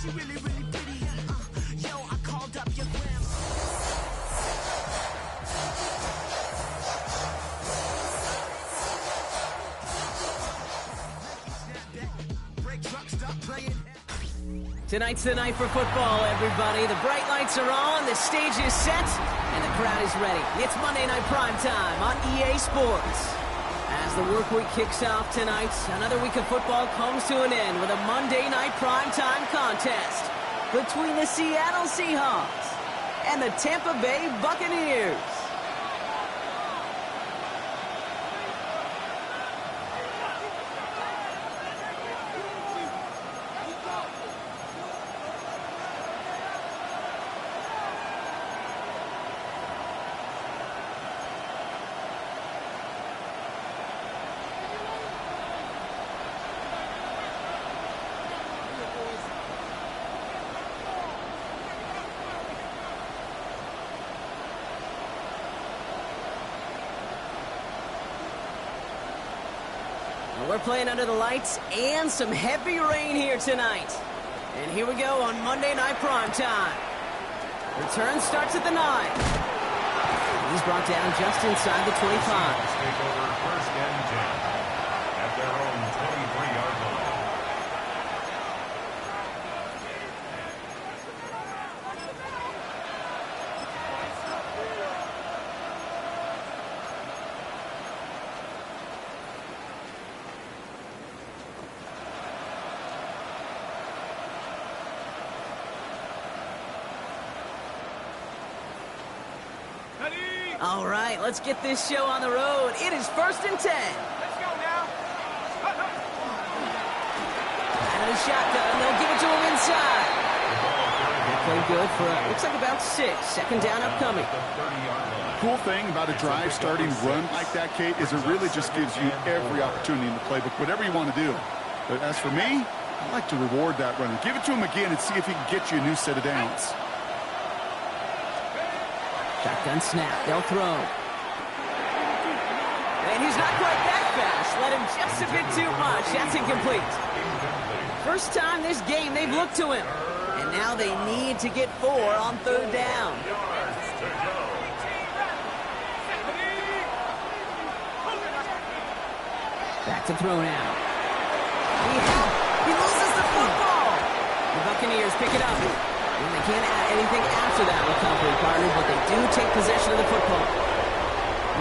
She really, really pretty. Yo, I called up your grandma. Tonight's the night for football, everybody. The bright lights are on, the stage is set, and the crowd is ready. It's Monday Night Prime Time on EA Sports. As the work week kicks off tonight, another week of football comes to an end with a Monday Night Prime Time contest between the Seattle Seahawks and the Tampa Bay Buccaneers. We're playing under the lights and some heavy rain here tonight. And here we go on Monday Night Prime Time. Return starts at the 9. He's brought down just inside the 25. Take over first and 10 at their own 23-yard line. All right, let's get this show on the road. It is first and 10. Let's go now. Out of the shotgun, they'll give it to him inside. They played good for, looks like about 6. Second down upcoming. Cool thing about a drive starting run like that, Kate, is it really just gives you every opportunity in the playbook, whatever you want to do. But as for me, I like to reward that runner. Give it to him again and see if he can get you a new set of downs. Shotgun snap. They'll throw. And he's not quite that fast. Let him just a bit too much. That's incomplete. First time this game they've looked to him. And now they need to get 4 on third down. Back to throw now. He loses the football. The Buccaneers pick it up. And they can't add anything after that recovery, partner, but they do take possession of the football.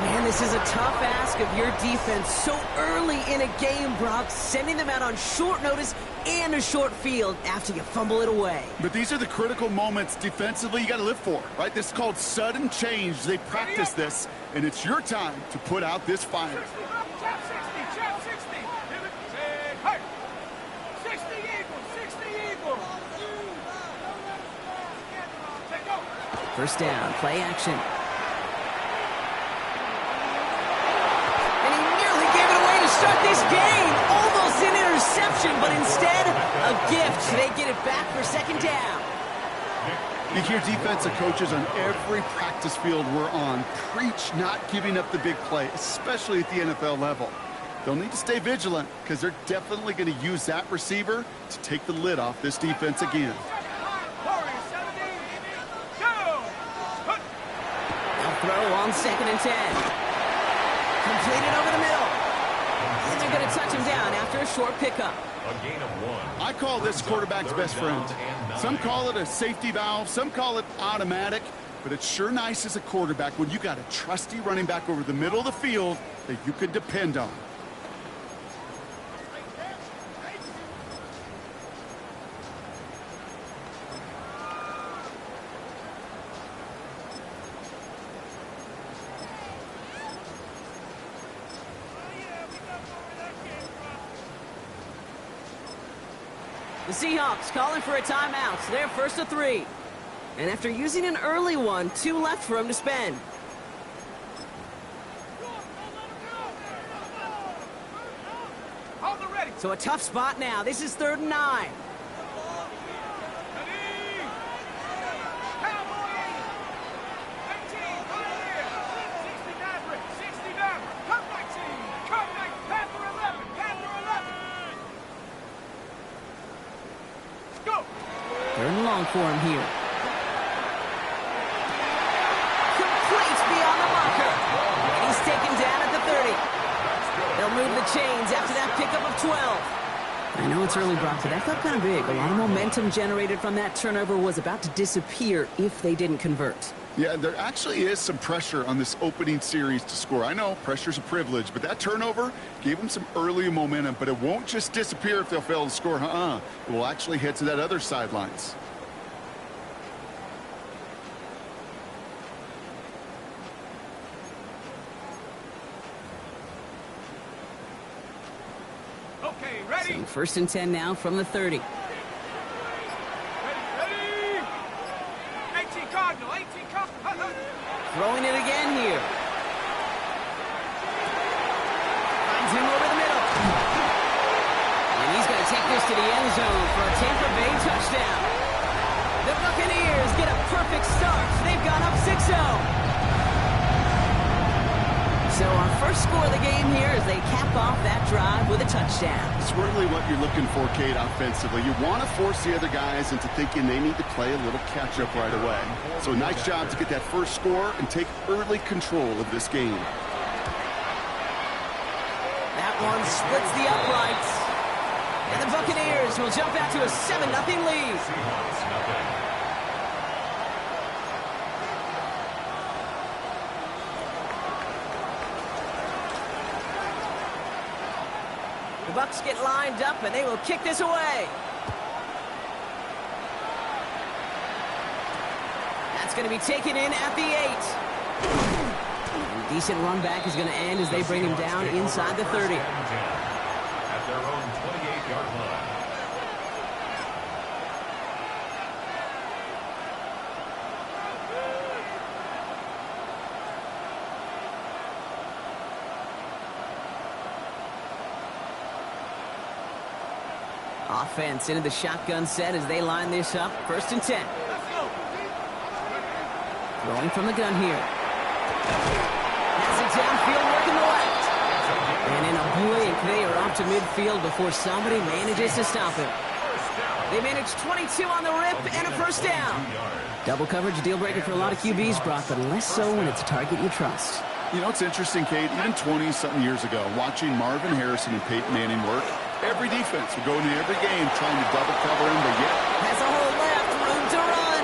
Man, this is a tough ask of your defense so early in a game, Brock, sending them out on short notice and a short field after you fumble it away. But these are the critical moments defensively you got to live for, right? This is called sudden change. They practice this, and it's your time to put out this fire. Chop 60. Hey, 60 Eagles, 60 Eagles. First down, play action. And he nearly gave it away to start this game. Almost an interception, but instead, a gift. They get it back for second down. You hear defensive coaches on every practice field we're on preach not giving up the big play, especially at the NFL level. They'll need to stay vigilant because they're definitely going to use that receiver to take the lid off this defense again. Throw on second and 10. Completed over the middle. And they're going to touch him down after a short pickup. A gain of 1. I call this quarterback's best friend. Some call it a safety valve, some call it automatic, but it's sure nice as a quarterback when you got a trusty running back over the middle of the field that you can depend on. The Seahawks calling for a timeout. So they're first to 3. And after using an early one, 2 left for him to spend. So a tough spot now. This is 3rd and 9. long for him here. Complete beyond the marker. And he's taken down at the 30. They'll move the chains after that pickup of 12. I know it's early, Brock, but that felt kind of big. A lot of momentum generated from that turnover was about to disappear if they didn't convert. Yeah, there actually is some pressure on this opening series to score. I know pressure's a privilege, but that turnover gave them some early momentum, but it won't just disappear if they'll fail to score. It will actually head to that other sidelines. Okay, ready? So first and 10 now from the 30. Ready, ready! 18 Cardinal, 18 Cardinal. Throwing it again here. Finds him over the middle. And he's going to take this to the end zone for a Tampa Bay touchdown. The Buccaneers get a perfect start. They've gone up 6-0. So our first score of the game here as they cap off that drive with a touchdown. It's really what you're looking for, Kate, offensively. You want to force the other guys into thinking they need to play a little catch-up right away. So nice job to get that first score and take early control of this game. That one splits the uprights. And the Buccaneers will jump out to a 7-0 lead. The Bucs get lined up, and they will kick this away. That's going to be taken in at the 8. Decent run back is going to end as they bring him down inside the 30. At their own 28-yard line. Offense into the shotgun set as they line this up. First and 10. Throwing from the gun here. Has it downfield, working the left. And in a blink, they are off to midfield before somebody manages to stop him. They manage 22 on the rip and a first down. Double coverage, deal breaker for a lot of QBs, Brock, but less so when it's a target you trust. You know, it's interesting, Kate, even 20-something years ago, watching Marvin Harrison and Peyton Manning work, every defense would go into every game trying to double cover him, but yet... Has a hole left, room to run.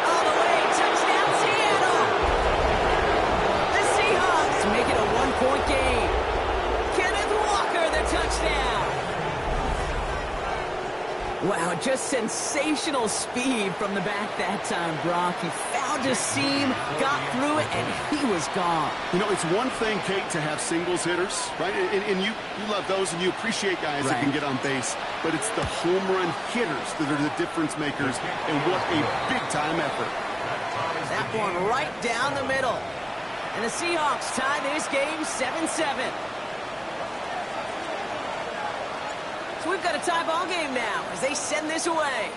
All the way, touchdown Seattle. The Seahawks make it a one-point game. Kenneth Walker, the touchdown. Wow, just sensational speed from the back that time, Brock. He found a seam, got through it, and he was gone. You know, it's one thing, Kate, to have singles hitters, right? And you love those, and you appreciate guys that can get on base. But it's the home run hitters that are the difference makers, and what a big-time effort. That one right down the middle. And the Seahawks tie this game 7-7. So we've got a tie ball game now as they send this away.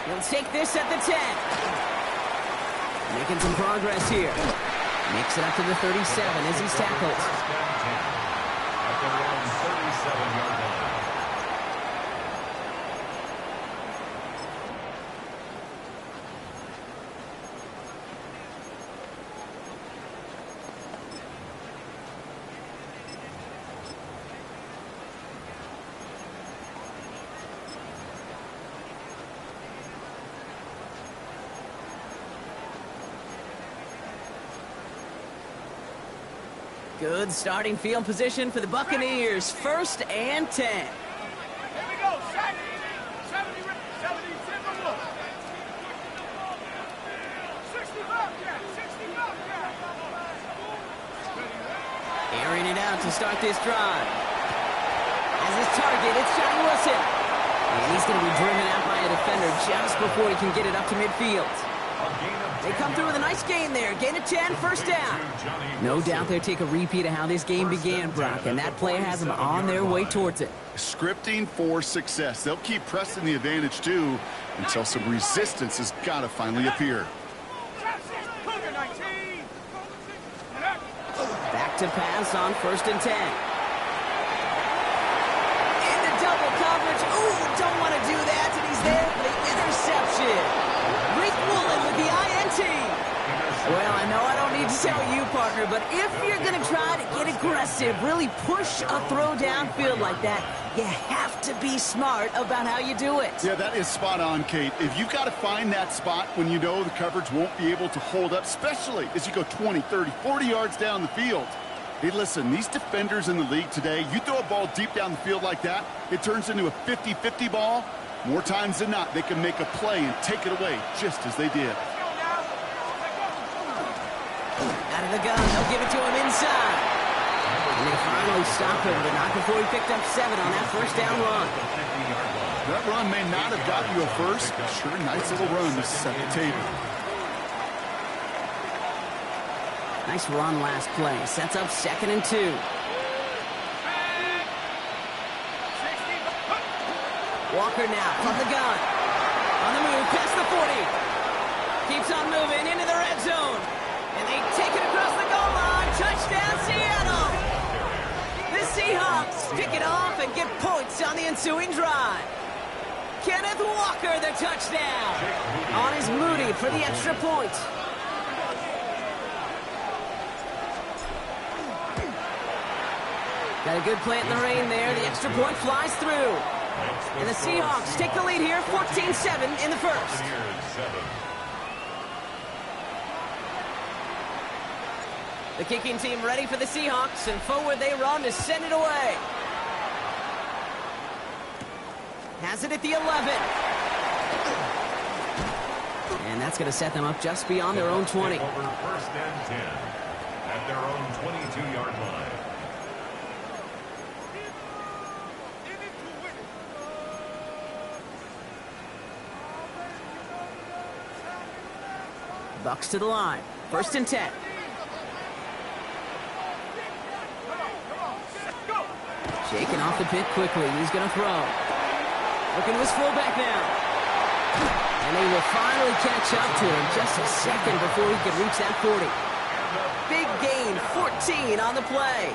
He'll take this at the 10. Making some progress here. Makes it up to the 37 as he's tackled. At their own 37-yard line. Good starting field position for the Buccaneers. First and 10. Here we go, set. 70, 10 look. 65, Jack, 65, Jack. Airing it out to start this drive. As his target, it's Johnny Wilson. And he's going to be driven out by a defender just before he can get it up to midfield. They come through with a nice gain there. Gain of 10, first down. No doubt they'll take a repeat of how this game began, Brock, and that play has them on their way towards it. Scripting for success. They'll keep pressing the advantage, too, until some resistance has got to finally appear. Back to pass on first and 10. In the double Well, I know I don't need to tell you, partner, but if you're going to try to get aggressive, really push a throw downfield like that, you have to be smart about how you do it. Yeah, that is spot on, Kate. If you've got to find that spot when you know the coverage won't be able to hold up, especially as you go 20, 30, 40 yards down the field. Hey, listen, these defenders in the league today, you throw a ball deep down the field like that, it turns into a 50-50 ball. More times than not, they can make a play and take it away just as they did. Out of the gun, they'll give it to him inside. And they finally stop him, but not before he picked up 7 on that first down run. That run may not have got you a first, but sure, nice little run to set the table. Nice run last play. Sets up 2nd and 2. Walker now from the gun. On the move, past the 40. Keeps on moving into the red zone. And they take it across the goal line. Touchdown, Seattle. The Seahawks pick it off and get points on the ensuing drive. Kenneth Walker, the touchdown. On his Moody for the extra point. Got a good plant in the rain there. The extra point flies through. And the Seahawks take the lead here, 14-7 in the first. The kicking team ready for the Seahawks, and forward they run to send it away. Has it at the 11. And that's going to set them up just beyond their own 20. Over 1st and 10 at their own 22-yard line. Bucs to the line. 1st and 10. Shaking off the pit quickly. He's going to throw. Looking to his fullback now. And they will finally catch up to him just a second before he could reach that 40. Big gain, 14 on the play.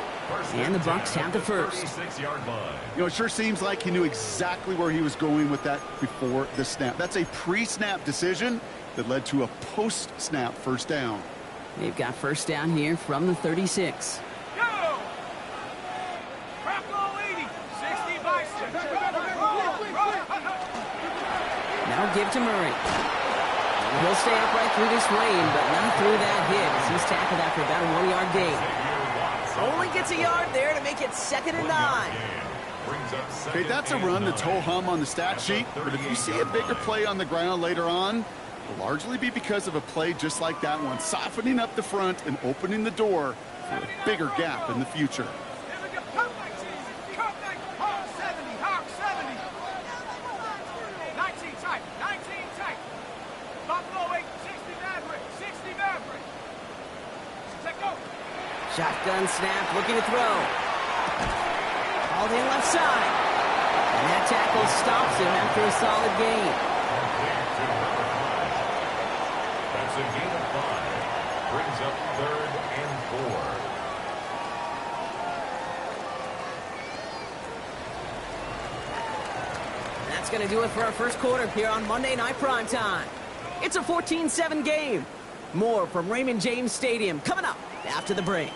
And the Bucs have the first. You know, it sure seems like he knew exactly where he was going with that before the snap. That's a pre-snap decision that led to a post-snap first down. They've got first down here from the 36. Go! Crackle 80, 60 bison. Now give to Murray. He'll stay upright through this rain, but not through that hit as he's tackled after about a 1-yard gain. Only gets a yard there to make it 2nd and 9. Okay, that's a run that's ho-hum on the stat sheet, but if you see a bigger play on the ground later on, it'll largely be because of a play just like that one, softening up the front and opening the door for a bigger gap in the future. Shotgun snap, looking to throw. All in left side. And that tackle stops him after a solid gain. That's a gain of 5. Brings up 3rd and 4. That's going to do it for our first quarter here on Monday Night Primetime. It's a 14-7 game. More from Raymond James Stadium coming up after the break.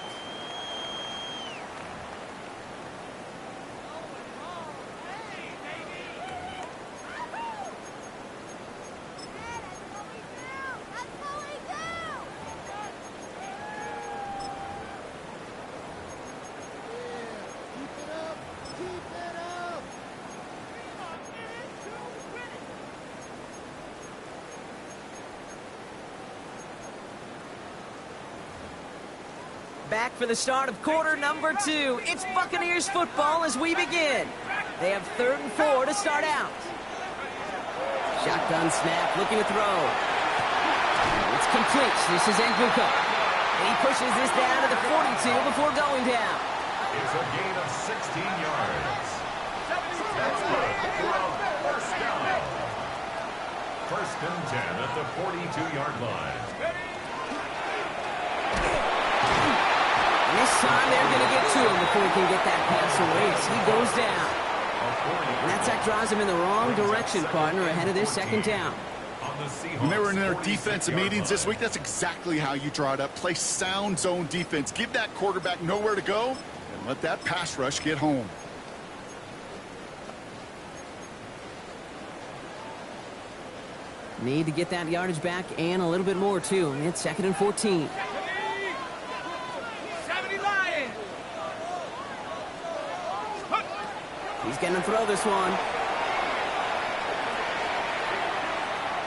Back for the start of quarter number 2. It's Buccaneers football as we begin. They have 3rd and 4 to start out. Shotgun snap, looking to throw. It's complete. This is Nguka. He pushes this down to the 42 before going down. It's a gain of 16 yards. That's good for a first down. 1st and 10 at the 42-yard line. This time they're going to get to him before he can get that pass away as he goes down. And that drives him in the wrong direction, partner, ahead of this 2nd down. on the Seahawks. When they were in their 46-yard defensive meetings this line. week, that's exactly how you draw it up. Play sound zone defense. Give that quarterback nowhere to go, and let that pass rush get home. Need to get that yardage back and a little bit more, too. It's 2nd and 14. 70 Lions. He's going to throw this one.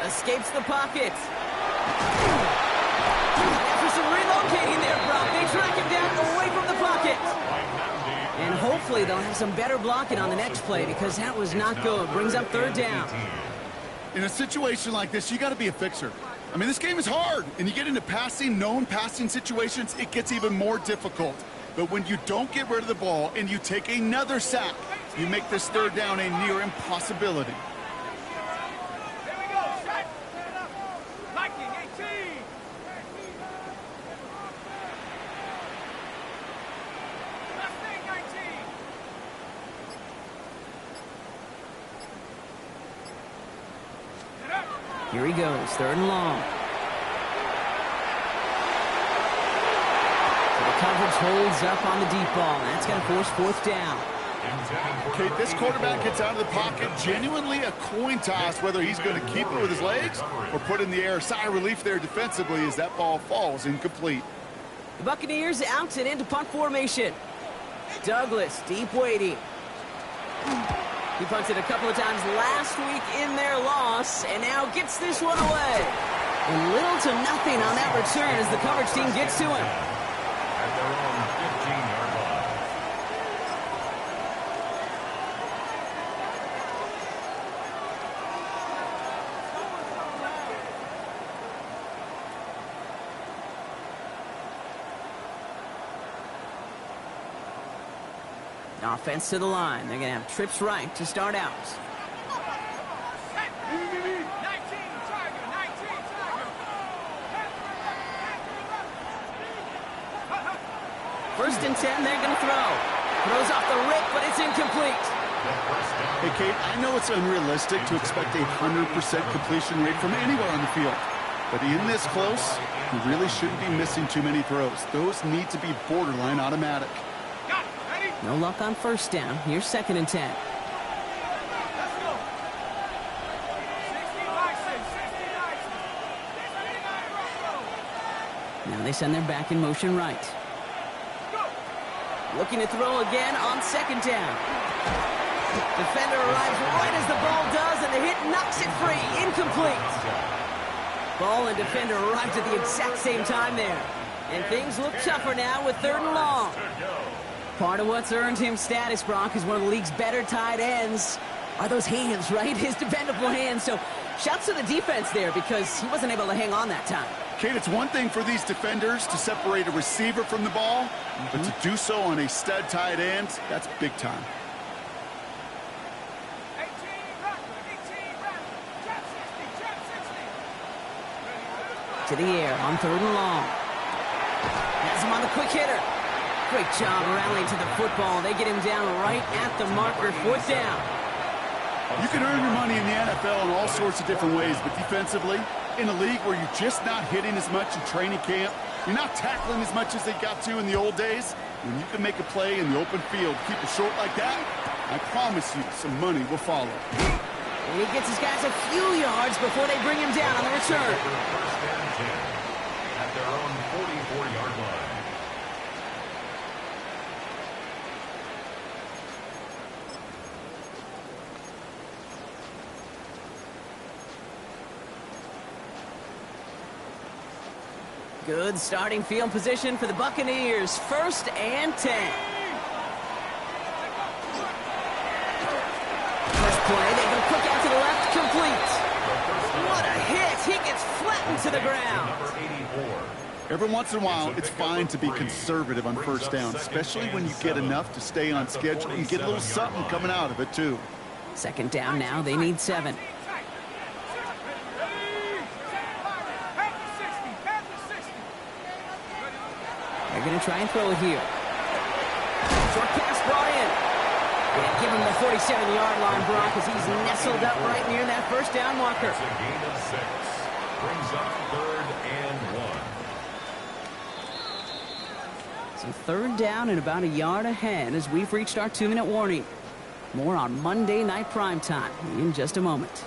Escapes the pocket. After some relocating there, Brock. They track him down away from the pocket. And hopefully they'll have some better blocking on the next play because that was not good. Brings up 3rd down. In a situation like this, you got to be a fixer. I mean, this game is hard, and you get into known passing situations, it gets even more difficult. But when you don't get rid of the ball and you take another sack, you make this 3rd down a near impossibility. Here we go. Set. Viking 18. Mustang 19. Here he goes, 3rd and long. So the coverage holds up on the deep ball. That's going to force 4th down. Okay, this quarterback gets out of the pocket, genuinely a coin toss whether he's going to keep it with his legs or put it in the air. Sigh of relief there defensively as that ball falls incomplete. The Buccaneers out and into punt formation. Douglas, deep waiting. He punted a couple of times last week in their loss and now gets this one away. And little to nothing on that return as the coverage team gets to him. At their own 15-yard line. Offense to the line. They're going to have trips right to start out. 19 Tiger. 19 Tiger. 1st and 10, they're going to throw. Throws off the rip, but it's incomplete. Hey, Kate, I know it's unrealistic to expect a 100% completion rate from anywhere on the field. But in this close, you really shouldn't be missing too many throws. Those need to be borderline automatic. Got it. Ready? No luck on 1st down. Here's 2nd and 10. Let's go. 69. Now they send their back in motion right. Looking to throw again on 2nd down. Defender arrives right as the ball does, and the hit knocks it free. Incomplete. Ball and defender arrived at the exact same time there. And things look tougher now with 3rd and long. Part of what's earned him status, Brock, is one of the league's better tight ends. Are those hands, right? His dependable hands. So shouts to the defense there because he wasn't able to hang on that time. Kate, it's one thing for these defenders to separate a receiver from the ball, but to do so on a stud tight end, that's big time. 18 Raptor. Trap 60. To the air on 3rd and long. Has him on the quick hitter. Great job rallying to the football. They get him down right at the marker. 4th down. You can earn your money in the NFL in all sorts of different ways, but defensively, in a league where you're just not hitting as much in training camp, you're not tackling as much as they got to in the old days, when you can make a play in the open field, keep it short like that, I promise you some money will follow. And he gets his guys a few yards before they bring him down on the return. 1st and 10 at their own 44-yard line. Good starting field position for the Buccaneers. 1st and 10. First play, they go quick out to the left, complete. What a hit! He gets flattened to the ground. Number 84. Every once in a while, it's fine to be conservative on 1st down, especially when you get enough to stay on schedule and get a little something coming out of it, too. 2nd down now, they need 7. They're going to try and throw it here. Short pass brought in. Yeah, give him the 47-yard line, Brock, as he's nestled up right near that first down marker. It's a gain of 6. Brings up 3rd and 1. So 3rd down and about a yard ahead as we've reached our 2-minute warning. More on Monday Night Primetime in just a moment.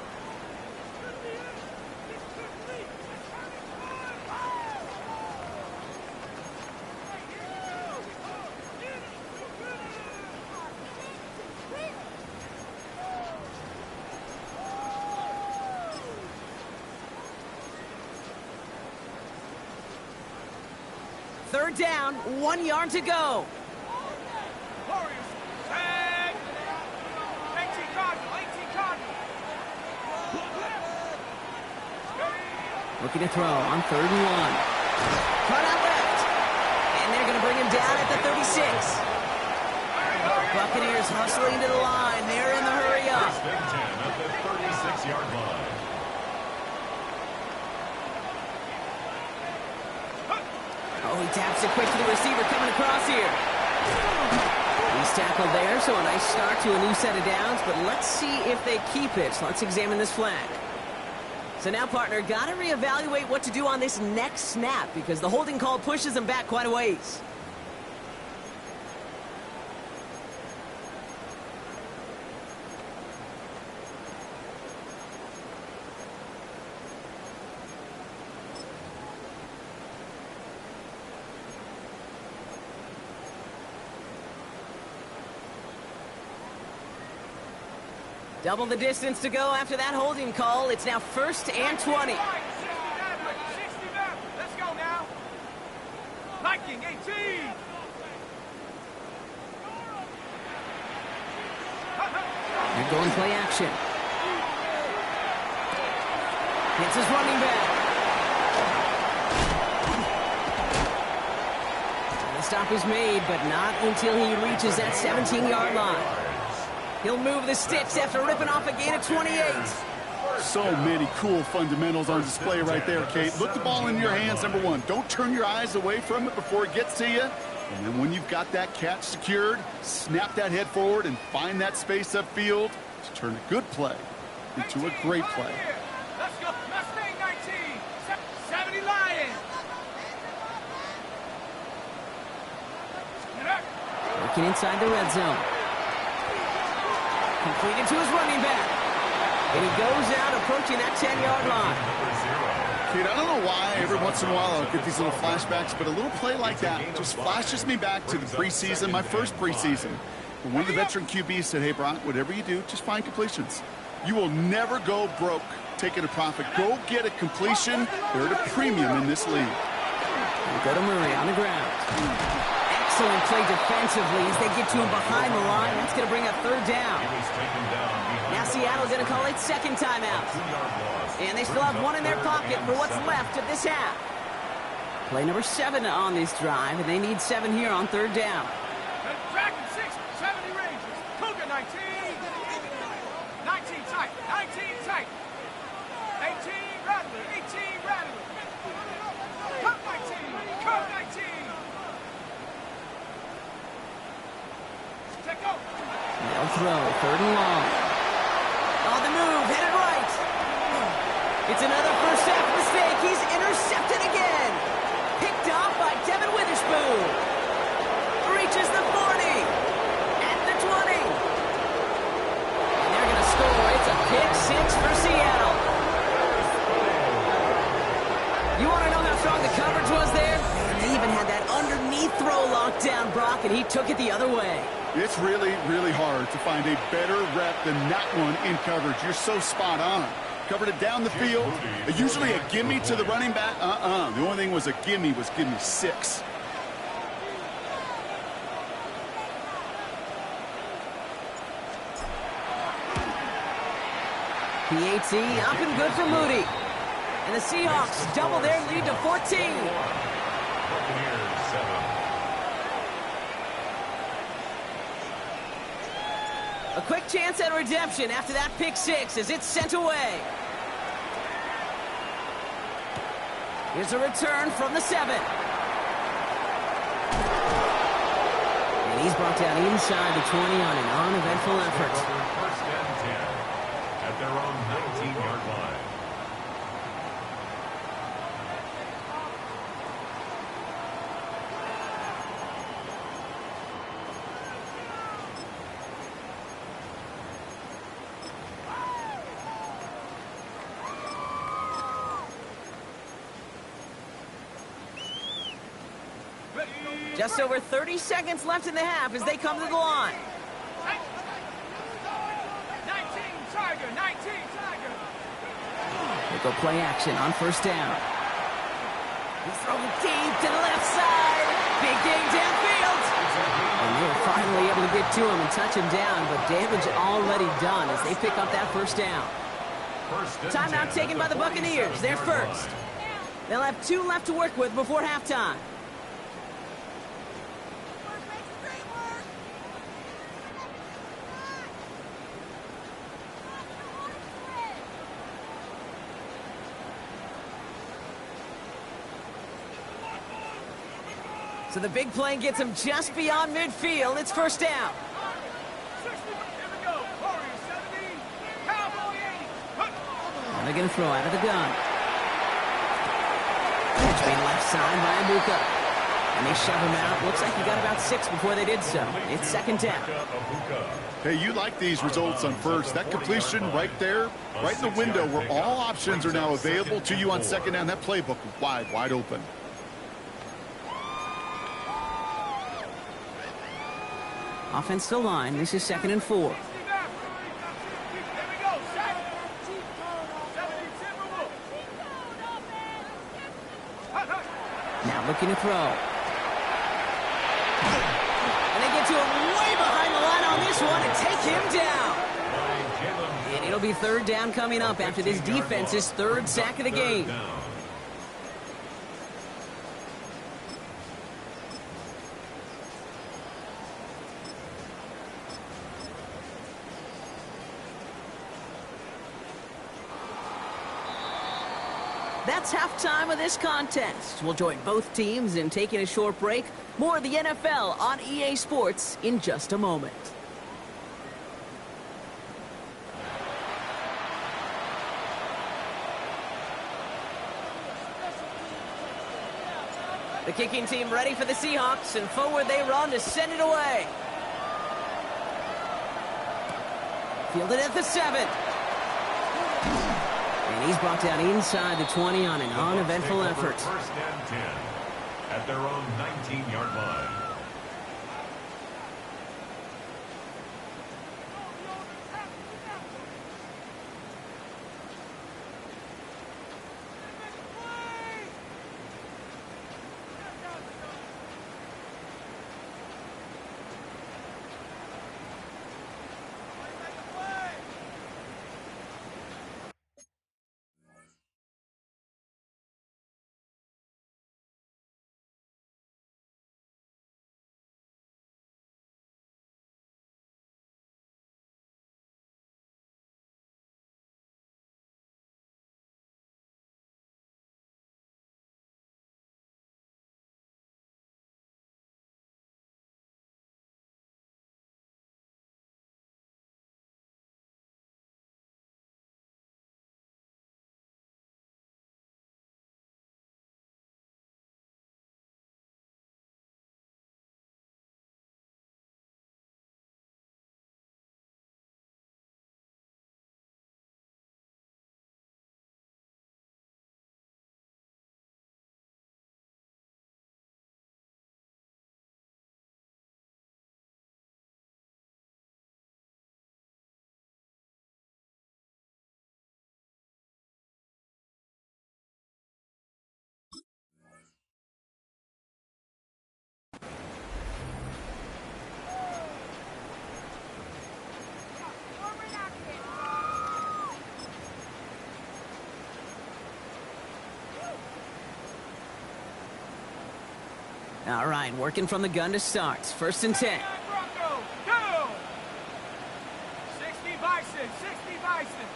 Third down, 1 yard to go. Warriors, tag. 18 Cardinal, 18 Cardinal. Looking to throw on 3rd and 1. Cut out left. And they're going to bring him down at the 36. Buccaneers hustling to the line. They're in the hurry up. 1st and 10 at the 36-yard line. Oh, he taps it quick to the receiver coming across here. He's tackled there, so a nice start to a new set of downs, but let's see if they keep it. So let's examine this flag. So now, partner, got to reevaluate what to do on this next snap because the holding call pushes him back quite a ways. Double the distance to go after that holding call. It's now 1st and 20. 60 left. Let's go now. Viking 18. They're going play action. Hits his running back. The stop is made, but not until he reaches that 17-yard line. He'll move the sticks after ripping off a gain of 28. So many cool fundamentals on display right there, Kate. Look the ball in your hands, number 1. Don't turn your eyes away from it before it gets to you. And then when you've got that catch secured, snap that head forward and find that space upfield to turn a good play into a great play. Let's go. Mustang 19. 70 Lions. Working inside the red zone. Completed to his running back. And he goes out approaching that 10-yard line. Kate, I don't know why every once in a while I'll get these little flashbacks, but a little play like that just flashes me back to the preseason, my first preseason. When one of the veteran QBs said, hey, Brock, whatever you do, just find completions. You will never go broke taking a profit. Go get a completion. They're at a premium in this league. We go to Murray on the ground. Excellent play defensively as they get to him behind the line. That's going to bring up 3rd down. Now Seattle's going to call it 2nd timeout. And they still have 1 in their pocket for what's left of this half. Play number 7 on this drive, and they need 7 here on 3rd down. Dragon 6, 70 Rangers. Cougar 19. 19 tight, 19 tight. 18 Rattler, 18 Rattler. Cut 19, cut 19. Check out. They'll throw, 3rd and long. On the move, headed right. It's another first half mistake. He's intercepted again. Picked off by Devin Witherspoon. Reaches the 40. At the 20. And they're going to score. It's a pick 6 for Seattle. You want to know how strong the coverage was there? And they even had that underneath throw locked down, Brock, and he took it the other way. It's really, really hard to find a better rep than that one in coverage. You're so spot on. Covered it down the field. Usually a gimme to the running back. The only thing was a gimme was give me 6. PAT up and good for Moody. And the Seahawks double their lead to 14. Buccaneers 7. A quick chance at redemption after that pick 6 as it's sent away. Here's a return from the 7. And he's brought down inside the 20 on an uneventful effort. First and 10 at their own 19-yard line. Just over 30 seconds left in the half as they come to the line. 19 Tiger, 19 Tiger. They go play action on first down. He's throwing deep to the left side. Big game downfield. And they were finally able to get to him and touch him down, but damage already done as they pick up that first down. Timeout taken by the Buccaneers. They're first. They'll have 2 left to work with before halftime. So the big play gets him just beyond midfield. It's first down. 60, here we go. Warriors 70, Cowboy 80. And they're going to throw out of the gun. Catch being left side by Abuka. And they shove him out. Looks like he got about 6 before they did so. It's second down. Hey, you like these results on first. That completion right there, right in the window where all options are now available to you on second down. That playbook wide open. Offensive line. This is 2nd and 4. Here we go. 70 Timberwolves. Now looking to throw. And they get to him way behind the line on this one and take him down. And it'll be third down coming up after this defense's 3rd sack of the game. That's halftime of this contest. We'll join both teams in taking a short break. More of the NFL on EA Sports in just a moment. The kicking team ready for the Seahawks, and forward they run to send it away. Fielded at the 7. And he's brought down inside the 20 on an uneventful effort. First and 10 at their own 19-yard line. All right, working from the gun to start. First and 10. Bronco, go! 60 Bison, 60 Bison.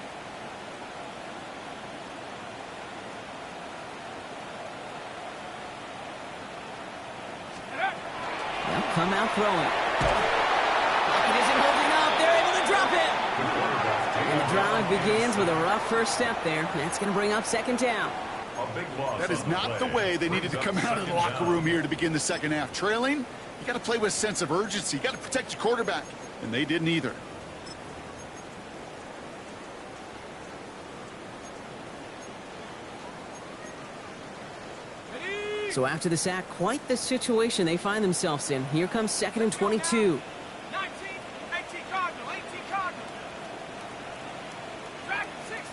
They'll come out throwing. Pocket isn't holding up. They're able to drop it. And the drive begins with a rough first step there. That's going to bring up second down. A big loss. That is not the way they needed to come out of the locker room here to begin the second half. Trailing, you got to play with a sense of urgency. You got to protect your quarterback, and they didn't either. So after the sack, quite the situation they find themselves in. Here comes second and 22. 19, 18 Cardinal, 18 Cardinal. Dragon 60.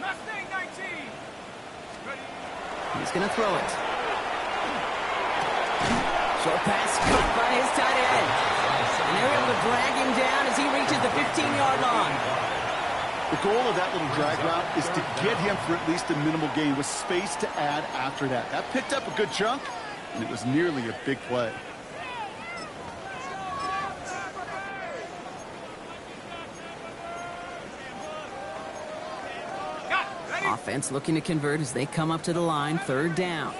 Mustang 19. Ready. He's going to throw it. Short pass caught by his tight end. And they're able to drag him down as he reaches the 15-yard line. The goal of that little drag route is to get him for at least a minimal gain with space to add after that. That picked up a good chunk, and it was nearly a big play. Offense looking to convert as they come up to the line, third down.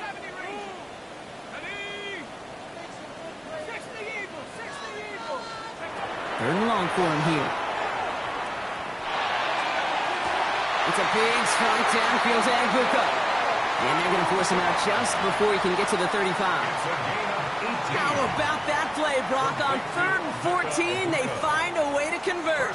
Third and long for him here. It's a big, strong downfield to Aguka. And they're going to force him out just before he can get to the 35. How about that play, Brock? On 3rd and 14, they find a way to convert.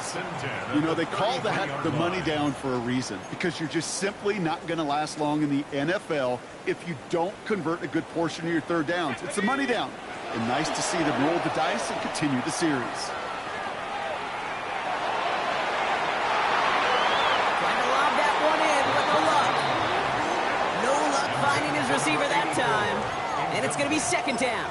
You know, they call that the money down for a reason, because you're just simply not going to last long in the NFL if you don't convert a good portion of your third downs. It's the money down. And nice to see them roll the dice and continue the series. Receiver that time, and it's going to be second down.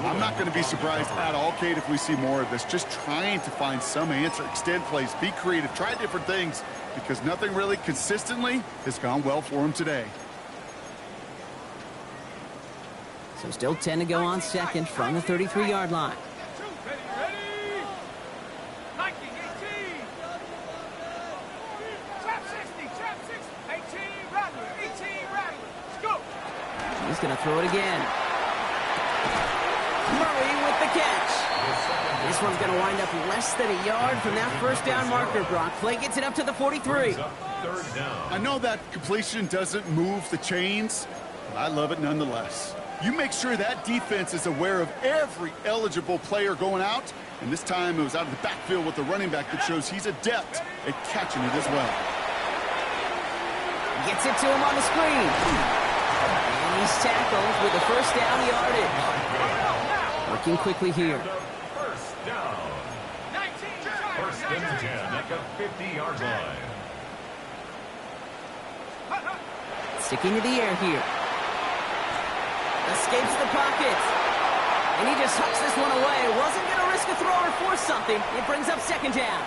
I'm not going to be surprised at all, Kate, if we see more of this. Just trying to find some answer, extend plays, be creative, try different things, because nothing really consistently has gone well for him today. So still 10 to go on second from the 33-yard line. He's going to throw it again. Murray with the catch. This one's going to wind up less than a yard from that first down marker, Brock. Play gets it up to the 43. I know that completion doesn't move the chains, but I love it nonetheless. You make sure that defense is aware of every eligible player going out, and this time it was out of the backfield with the running back that shows he's adept at catching it as well. Gets it to him on the screen. He's tackled with the first down yardage. Working quickly here. First down. First and 10 at the 50-yard line. Sticking to the air here. Escapes the pocket. And he just hucks this one away. Wasn't going to risk a throw or force something. It brings up second down.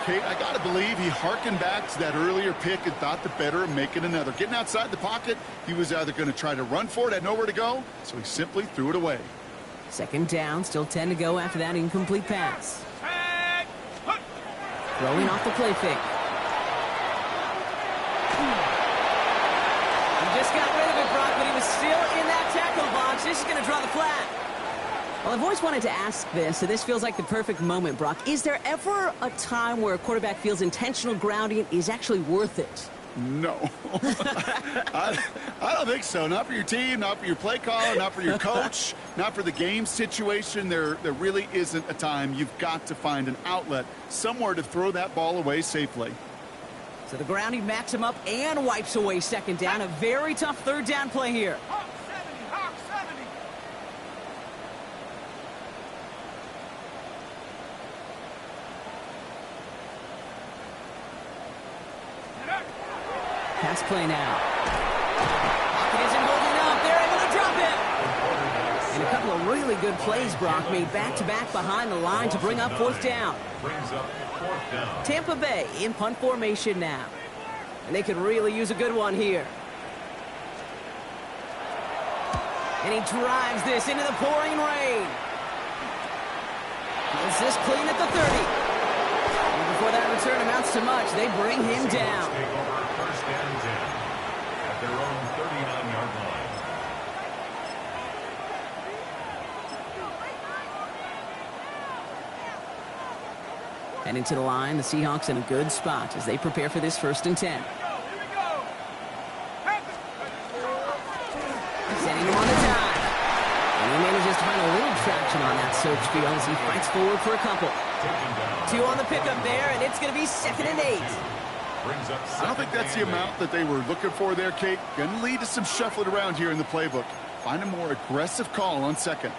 Kate, I got to believe he harkened back to that earlier pick and thought the better of making another. Getting outside the pocket, he was either going to try to run for it, had nowhere to go, so he simply threw it away. Second down, still 10 to go after that incomplete pass. Throwing off the play fake. He just got rid of it, Brock, but he was still in that tackle box. This is going to draw the flag. Well, I've always wanted to ask this, and this feels like the perfect moment, Brock. Is there ever a time where a quarterback feels intentional grounding is actually worth it? No. I don't think so. Not for your team, not for your play caller, not for your coach, not for the game situation. There really isn't a time. You've got to find an outlet, somewhere to throw that ball away safely. So the grounding backs him up and wipes away second down. A very tough third down play here. Pass play now. Pocket isn't holding up. They're able to drop it. And a couple of really good plays, Brock, made back-to-back behind the line to bring up fourth down. Tampa Bay in punt formation now. And they could really use a good one here. And he drives this into the pouring rain. Is this clean at the 30? And before that return amounts to much, they bring him down. First and 10 at their own 39-yard line. Heading to the line, the Seahawks in a good spot as they prepare for this 1st and 10. Setting him on the dive. And he manages to find a little traction on that search field as he fights forward for a couple. 2 on the pickup there, and it's going to be 2nd and 8. I don't think that's the amount that they were looking for there, Kate. Going to lead to some shuffling around here in the playbook. Find a more aggressive call on 2nd.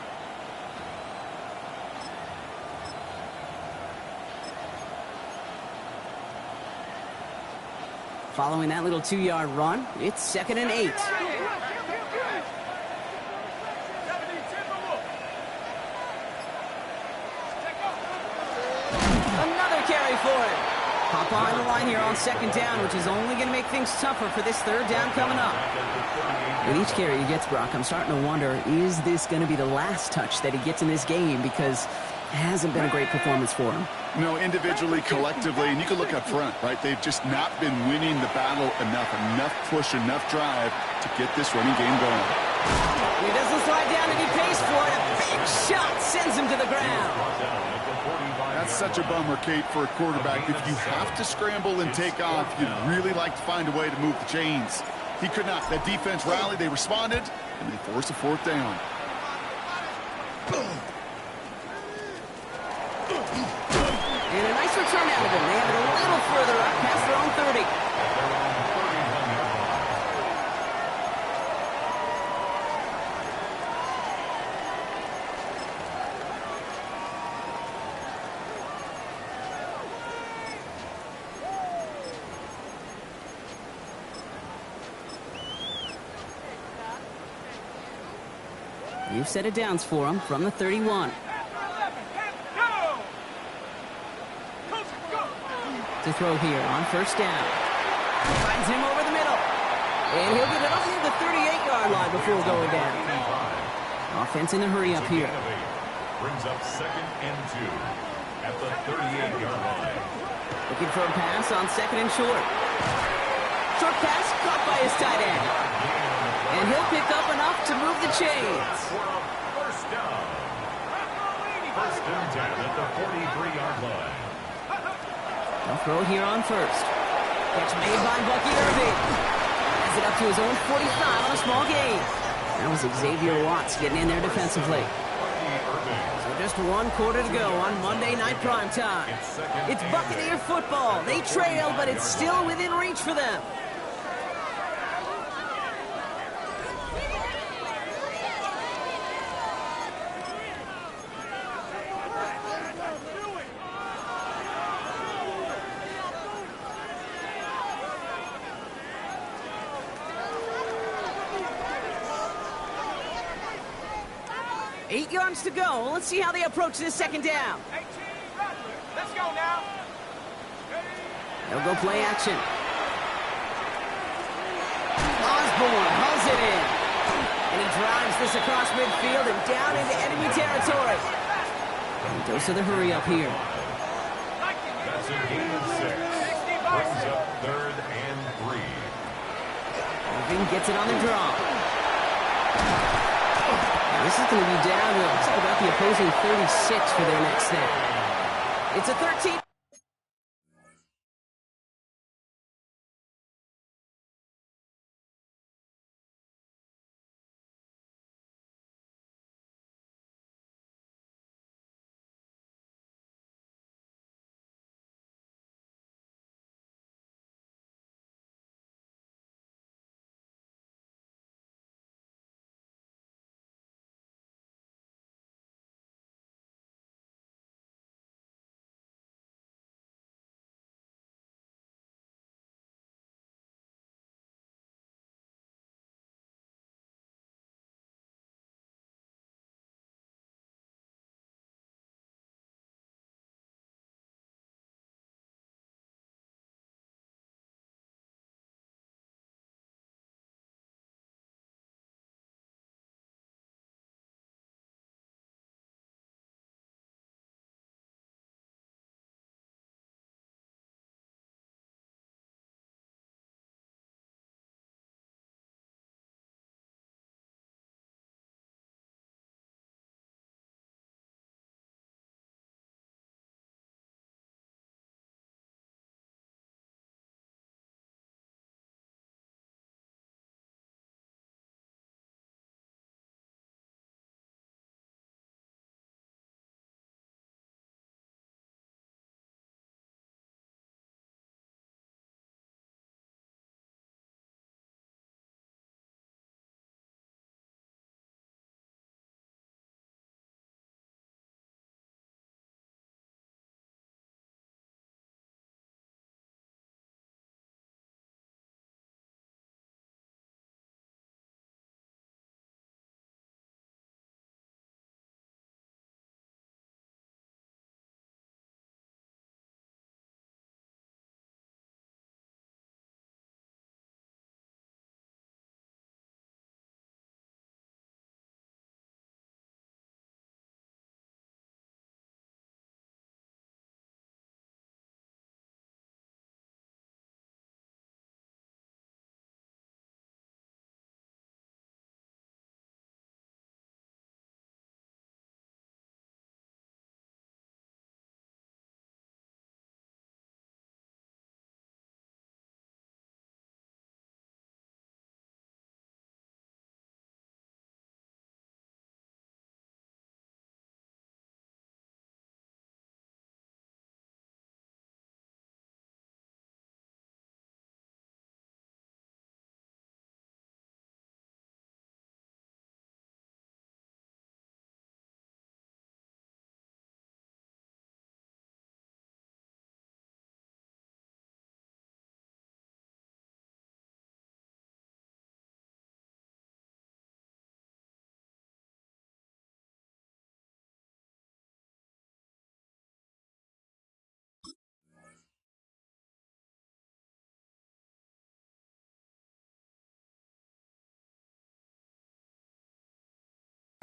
Following that little 2-yard run, it's 2nd and 8. Another carry for it. Hop on the line here on 2nd down, which is only going to make things tougher for this 3rd down coming up. With each carry he gets, Brock, I'm starting to wonder, is this going to be the last touch that he gets in this game? Because it hasn't been a great performance for him. No, individually, collectively, and you can look up front, right? They've just not been winning the battle enough push, enough drive to get this running game going. He doesn't slide down and he pays for it. A big shot sends him to the ground. That's such a bummer, Kate, for a quarterback. If you have to scramble and take off, you'd really like to find a way to move the chains. He could not. That defense rallied, they responded, and they forced a 4th down. And a nice return out of him. They have it a little further up past their own 30. You've set it downs for him from the 31. To throw here on 1st down. Finds him over the middle. And he'll get it up near the 38-yard line before going down. Offense in a hurry up here. Brings up 2nd and 2 at the 38-yard line. Looking for a pass on 2nd and short. Short pass caught by his tight end. And he'll pick up enough to move the chains. For a 1st down. 1st and 10 at the 43-yard line. They'll throw here on 1st. Catch made by Bucky Irving. Has it up to his own 45 on a small gain. That was Xavier Watts getting in there defensively. So just 1 quarter to go on Monday Night Primetime. It's Buccaneer football. They trail, but it's still within reach for them. Eight yards to go. Let's see how they approach this 2nd down. Let's go now. They'll go play action. Osborne hauls it in. And he drives this across midfield and down into enemy territory. And goes to the hurry up here. That's a gain of 6. Brings up 3rd and 3. Irving gets it on the draw. This is going to be down to about the opposing 36 for their next snap. It's a 13.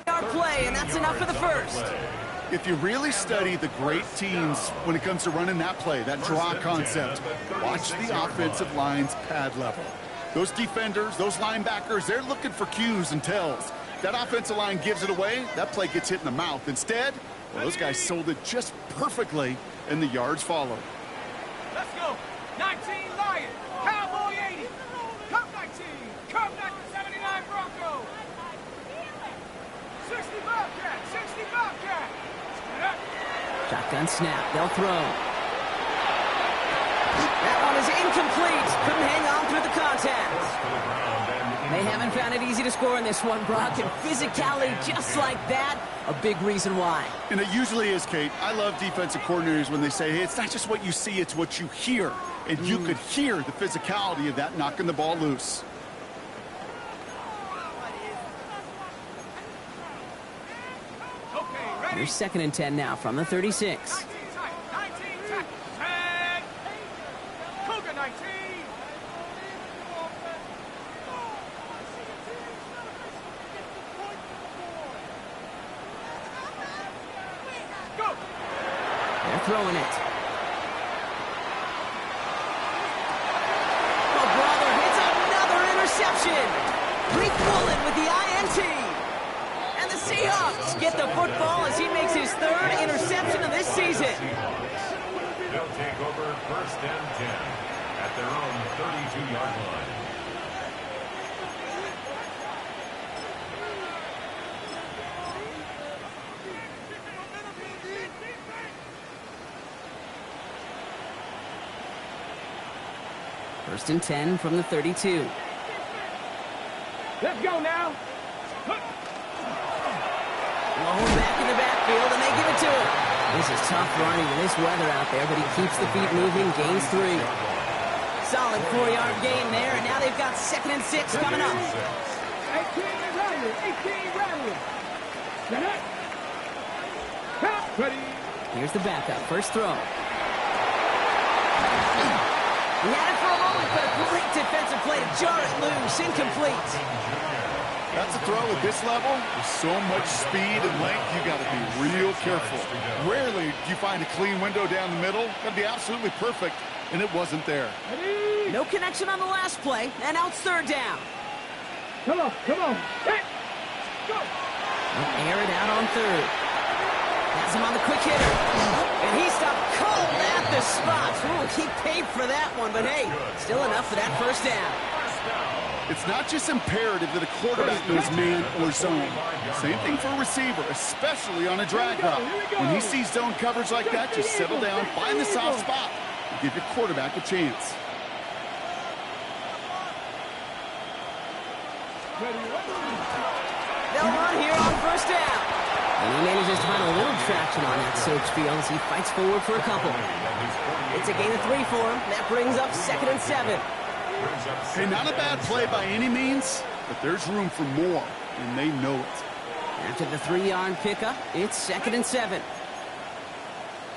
Our play, and that's enough for the first. If you really study the great teams when it comes to running that play, that draw concept, watch the offensive line's pad level. Those defenders, those linebackers, they're looking for cues and tells. That offensive line gives it away, that play gets hit in the mouth. Instead, well, those guys sold it just perfectly, and the yards followed. Let's go. 19 Lion. Cowboy 80. Cup 19. Cup 79 Bronco. 60 Bobcat. 60 Bobcat. Shotgun snap. They'll throw. That one is incomplete. Couldn't hang on through the contact. They haven't found it easy to score in this one, Brock, and physicality just like that, a big reason why. And it usually is, Kate. I love defensive coordinators when they say, hey, it's not just what you see, it's what you hear. And you could hear the physicality of that knocking the ball loose. Okay, ready? Here's 2nd and 10 now from the 36. 19 tackle. 10. Cougar 19. Go. They're throwing it. Oh, brother, hits another interception. Greek Woolen with the INT. And the Seahawks get the football as he makes his 3rd interception of this season. They'll take over 1st and 10 at their own 32-yard line. First and 10 from the 32. Let's go now. Blown back in the backfield, and they give it to him. This is tough running in this weather out there, but he keeps the feet moving, gains 3. Solid 4-yard gain there, and now they've got 2nd and 6 coming up. 18 Rattler. 18 Rattler. Set up. Ready. Here's the backup. First throw. He had it for a moment, but a great defensive play to jar it loose. Incomplete. That's a throw at this level. With so much speed and length, you got to be real careful. Rarely do you find a clean window down the middle. Got to be absolutely perfect, and it wasn't there. Ready. No connection on the last play, and now it's 3rd down. Come on. Hey. Go. They'll air it out on 3rd. Has him on the quick hitter. And he stopped cold at the spot. Ooh, he paid for that one, but hey, still enough for that 1st down. It's not just imperative that a quarterback knows man or zone. Same thing for a receiver, especially on a drag route. When he sees zone coverage like that, just settle down, find the soft spot, and give your quarterback a chance. They'll run here on 1st down. And he manages to find a little traction on that search field as he fights forward for a couple. It's a gain of 3 for him. That brings up 2nd and 7. Hey, not a bad play by any means, but there's room for more, and they know it. After the 3-yard pickup, it's 2nd and 7.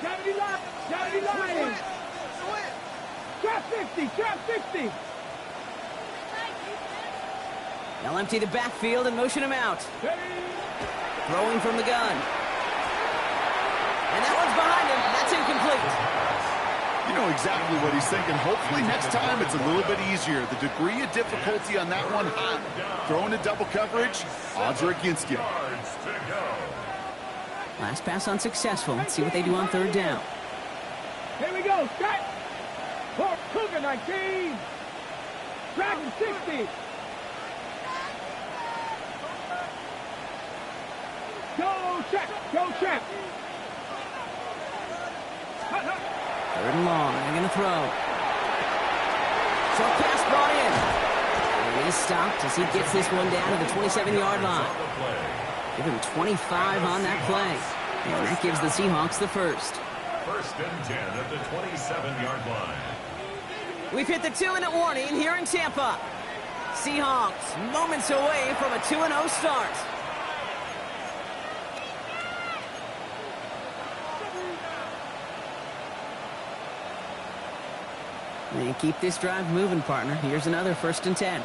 Johnny Lion. Trap 50. Trap 50. They'll empty the backfield and motion him out. Ready. Throwing from the gun. And that one's behind him. That's incomplete. You know exactly what he's thinking. Hopefully next time it's a little bit easier. The degree of difficulty on that one high. Throwing to double coverage, odds are against you. Last pass unsuccessful. Let's see what they do on 3rd down. Here we go. Set. For Cougar 19. Dragon 60. Go check. Go check. 3rd and long. They're going to throw. Short pass brought in. And he's stopped as he gets this one down to the 27-yard line. Give him 25 on that play. And that gives the Seahawks the 1st. 1st and 10 at the 27-yard line. We've hit the 2-minute warning here in Tampa. Seahawks moments away from a 2-0 start. They keep this drive moving, partner. Here's another 1st and 10.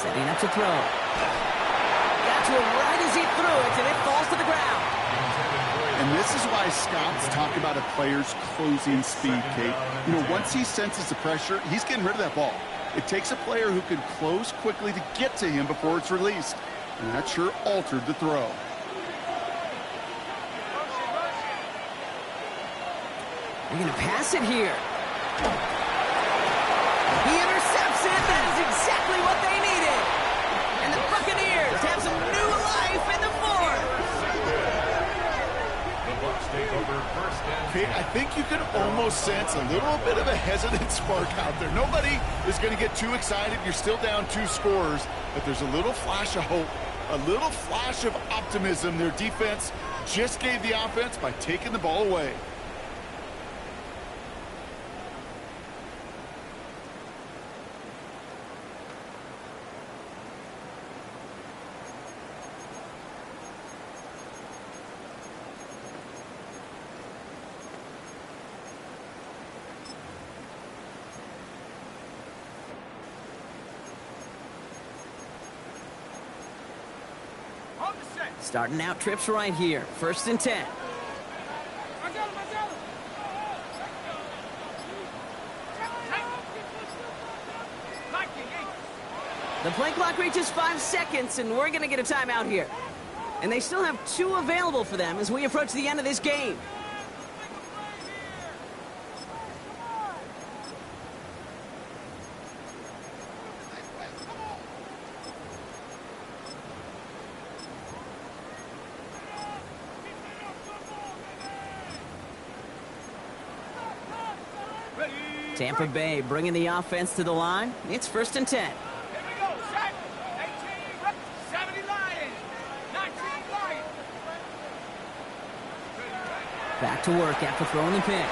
Setting up to throw. Got to him right as he threw it, and it falls to the ground. And this is why scouts talk about a player's closing speed, Kate. You know, once he senses the pressure, he's getting rid of that ball. It takes a player who can close quickly to get to him before it's released. And that sure altered the throw. They're going to pass it here. He intercepts it. That is exactly what they needed. And the Buccaneers have some new life in the fourth. The Bucs take over first and Kate, I think you can almost sense a little bit of a hesitant spark out there. Nobody is going to get too excited. You're still down 2 scores, but there's a little flash of hope, a little flash of optimism. Their defense just gave the offense by taking the ball away. On the set. Starting out trips right here. 1st and 10. I got him, I got him. The play clock reaches 5 seconds, and we're going to get a timeout here. And they still have 2 available for them as we approach the end of this game. Tampa Bay bringing the offense to the line. It's 1st and 10. Here we go, set. 18, 70 Lions. 19 Lions. Back to work after throwing the pick.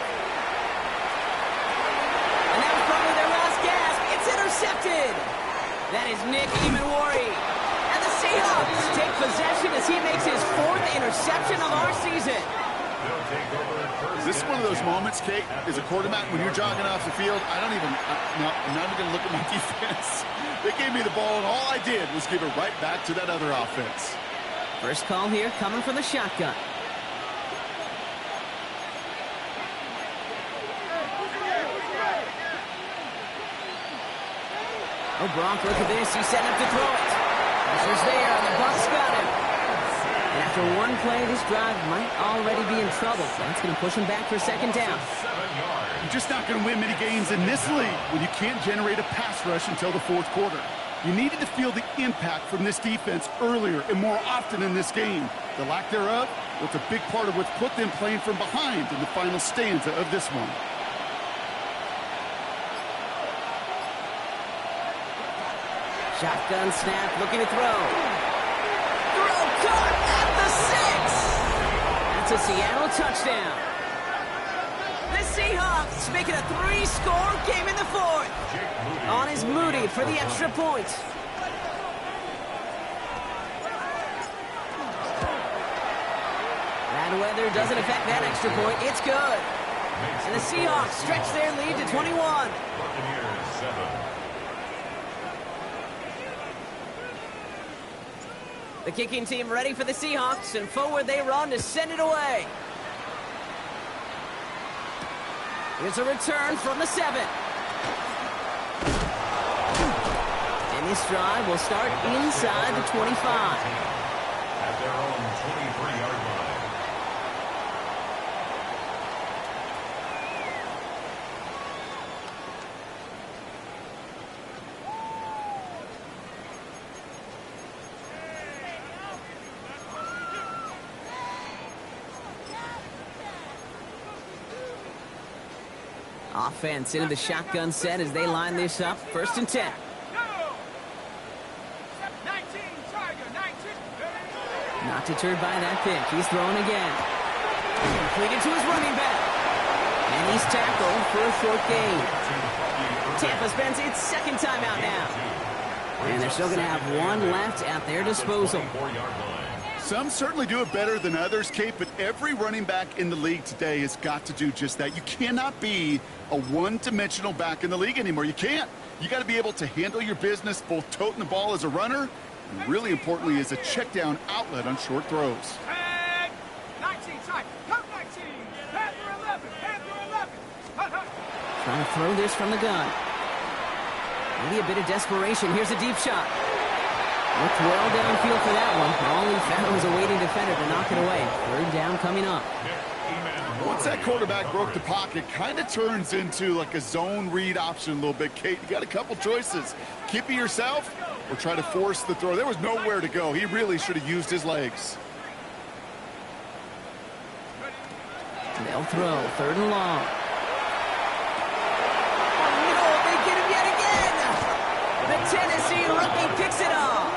And that was probably their last gasp. It's intercepted. That is Nick Emanwari. And the Seahawks take possession as he makes his 4th interception of our season. they'll take over first. This is one of those moments, Kate, as a quarterback, when you're jogging off the field, I'm not even going to look at my defense. They gave me the ball, and all I did was give it right back to that other offense. First call here coming from the shotgun. Oh, Gronk, look at this. He's setting up to throw it. Pressure's there, and the Bucs got him. And after one play, this drive might already be in trouble. That's going to push him back for 2nd down. 7 yards. You're just not going to win many games in this league when you can't generate a pass rush until the 4th quarter. You needed to feel the impact from this defense earlier and more often in this game. The lack thereof was a big part of what's put them playing from behind in the final stanza of this one. Shotgun snap, looking to throw. Throw caught at the 6. That's a Seattle touchdown. The Seahawks making a 3-score game in the 4th. On is Moody for the extra point. Bad weather doesn't affect that extra point. It's good. And the Seahawks stretch their lead to 21. Buccaneers 7. The kicking team ready for the Seahawks, and forward they run to send it away. Here's a return from the 7. And this drive will start inside the 25. At their own 23-yard line. Offense into the shotgun set as they line this up. 1st and 10. No. 19, Tiger, 19. Not deterred by that pick. He's throwing again. Completed to his running back. And he's tackled for a 4th gain. Tampa spends its 2nd timeout now. And they're still going to have 1 left at their disposal. 4-yard line. Some certainly do it better than others, Kate, but every running back in the league today has got to do just that. You cannot be a one-dimensional back in the league anymore. You can't. You got to be able to handle your business, both toting the ball as a runner, and really importantly as a check down outlet on short throws. 10, 19, time. Come 19. Panther 11. Panther 11. Hut, hut. Trying to throw this from the gun. Maybe a bit of desperation. Here's a deep shot. Looked well downfield for that one. All he found was a waiting defender to knock it away. Third down coming up. Once that quarterback broke the pocket, kind of turns into like a zone read option a little bit. Kate, you got a couple choices. Keep it yourself or try to force the throw. There was nowhere to go. He really should have used his legs. They'll throw. Third and long. Oh, no, they get him yet again. The Tennessee rookie picks it off.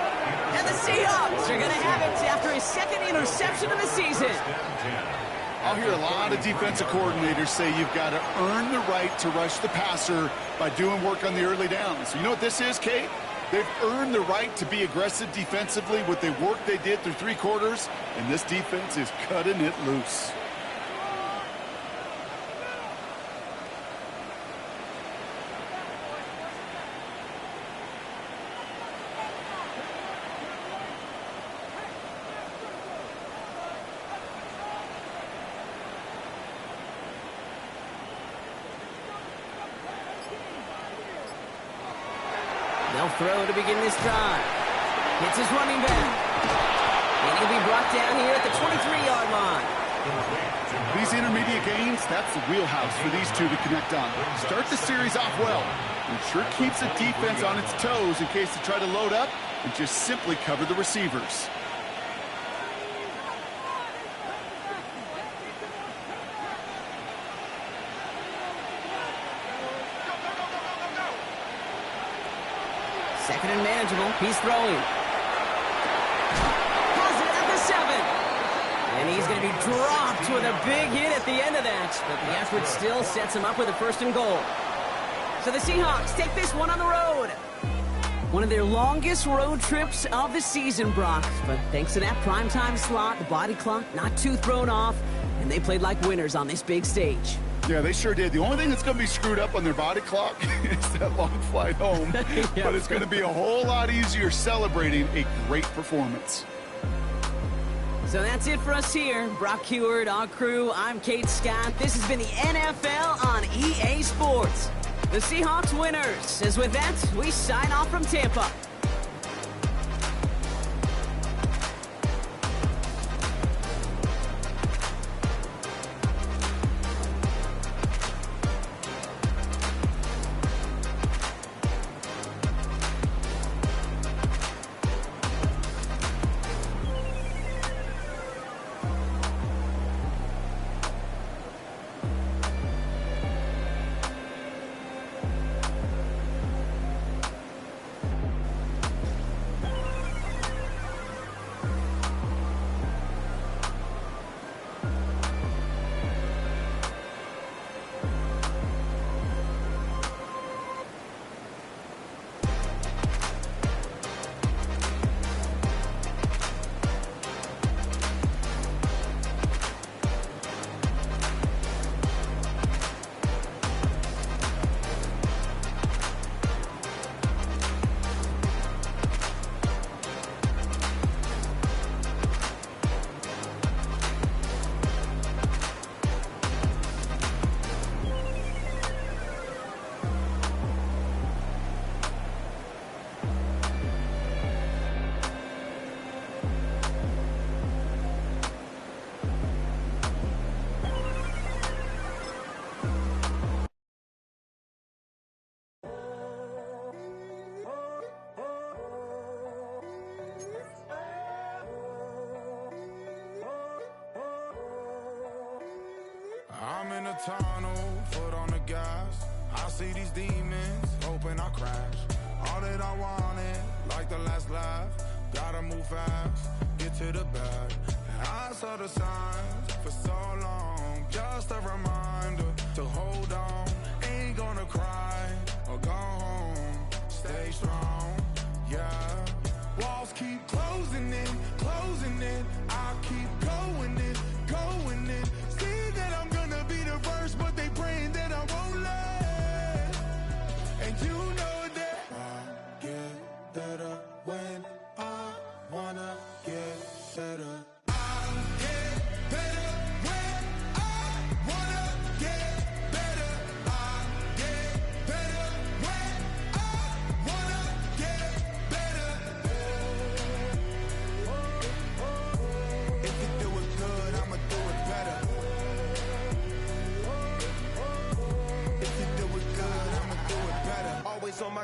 And the Seahawks are going to have it after his second interception of the season. I'll hear a lot of defensive coordinators say you've got to earn the right to rush the passer by doing work on the early downs. You know what this is, Kate? They've earned the right to be aggressive defensively with the work they did through 3 quarters, and this defense is cutting it loose. They'll throw to begin this drive. Hits his running back. And he'll be brought down here at the 23-yard line. These intermediate gains, that's the wheelhouse for these two to connect on. Start the series off well. It sure keeps the defense on its toes in case they try to load up and just simply cover the receivers. Second and manageable. He's throwing. Has it at the 7. And he's going to be dropped with a big hit at the end of that. But the effort still sets him up with a first and goal. So the Seahawks take this one on the road. One of their longest road trips of the season, Brock. But thanks to that primetime slot, the body clock not too thrown off, and they played like winners on this big stage. Yeah, they sure did. The only thing that's going to be screwed up on their body clock is that long flight home. Yeah. But it's going to be a whole lot easier celebrating a great performance. So that's it for us here. Brock Heward, our crew, I'm Kate Scott. This has been the NFL on EA Sports. The Seahawks winners. As with that, we sign off from Tampa. I'm in a tunnel, foot on the gas. I see these demons, hoping I crash. All that I wanted, like the last laugh. Gotta move fast, get to the bag. And I saw the signs for so long. Just a reminder to hold on. Ain't gonna cry or go home. Stay strong, yeah. Walls keep closing in, closing in. I keep going in, going in. See that I'm gonna be the first, but they praying that I won't let. And you know that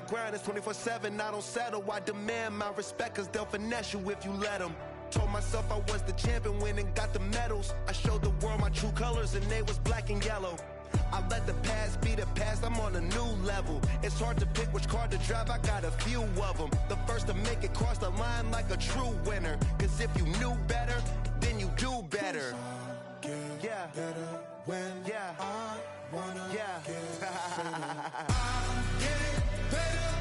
grind, it's 24/7. I don't settle, I demand my respect, cause they'll finesse you if you let them. Told myself I was the champion, went and got the medals. I showed the world my true colors and they was black and yellow. I let the past be the past, I'm on a new level. It's hard to pick which car to drive, I got a few of them. The first to make it cross the line like a true winner. Cause if you knew better, then you do better. Yeah. Better when Yeah. I wanna Yeah. get better. I get better.